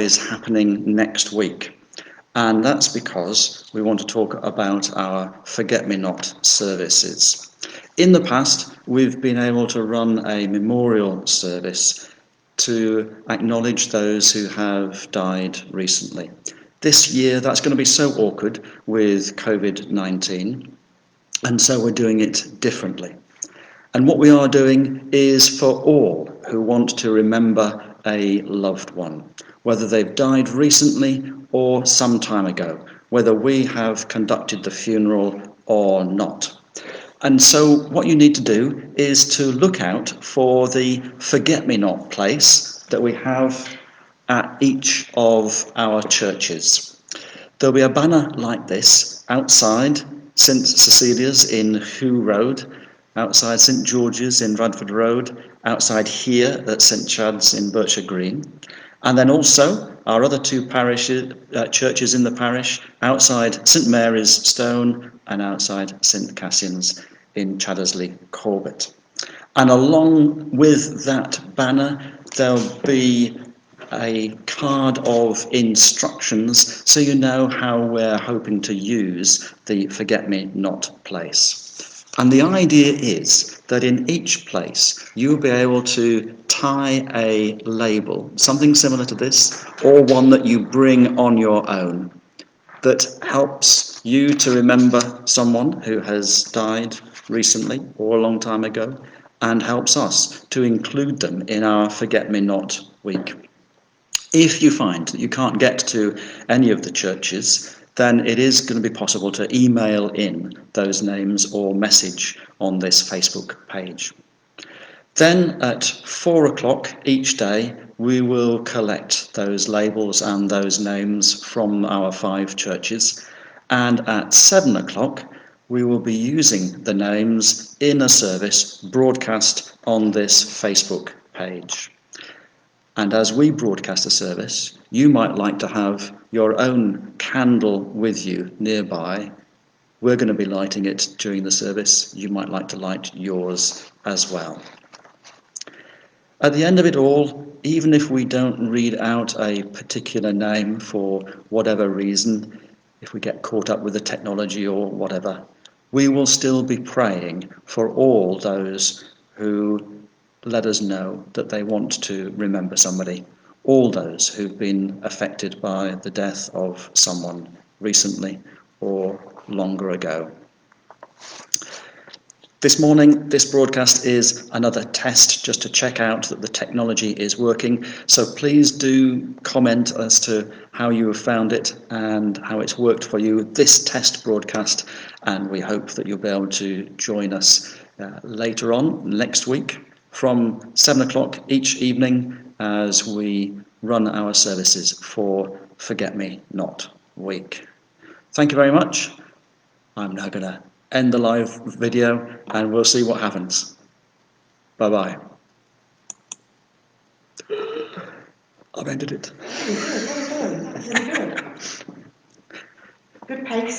is happening next week. And that's because we want to talk about our Forget-Me-Not services. In the past, we've been able to run a memorial service to acknowledge those who have died recently. This year, that's going to be so awkward with COVID-19, and so we're doing it differently. And what we are doing is for all who want to remember a loved one, whether they've died recently or some time ago, whether we have conducted the funeral or not. And so what you need to do is to look out for the Forget-Me-Not place that we have at each of our churches. There'll be a banner like this outside St Cecilia's in Hoo Road, outside St George's in Radford Road, outside here at St Chad's in Berkshire Green, and then also our other two churches in the parish, outside St Mary's Stone and outside St Cassian's in Chaddersley Corbett. And along with that banner, there'll be a card of instructions so you know how we're hoping to use the Forget-Me-Not place. And the idea is that in each place you'll be able to tie a label, something similar to this, or one that you bring on your own, that helps you to remember someone who has died recently or a long time ago, and helps us to include them in our Forget-Me-Not week. If you find that you can't get to any of the churches, then it is going to be possible to email in those names or message on this Facebook page. Then at 4 o'clock each day, we will collect those labels and those names from our 5 churches. And at 7 o'clock, we will be using the names in a service broadcast on this Facebook page. And as we broadcast a service, you might like to have your own candle with you nearby. We're going to be lighting it during the service. You might like to light yours as well. At the end of it all, even if we don't read out a particular name for whatever reason, if we get caught up with the technology or whatever, we will still be praying for all those who let us know that they want to remember somebody, all those who've been affected by the death of someone recently or longer ago. This morning, this broadcast is another test just to check out that the technology is working. So please do comment as to how you have found it and how it's worked for you, this test broadcast. And we hope that you'll be able to join us later on next week from 7 o'clock each evening as we run our services for Forget-Me-Not Week. Thank you very much. I'm now going to end the live video and we'll see what happens. Bye-bye. I've ended it. Good pace.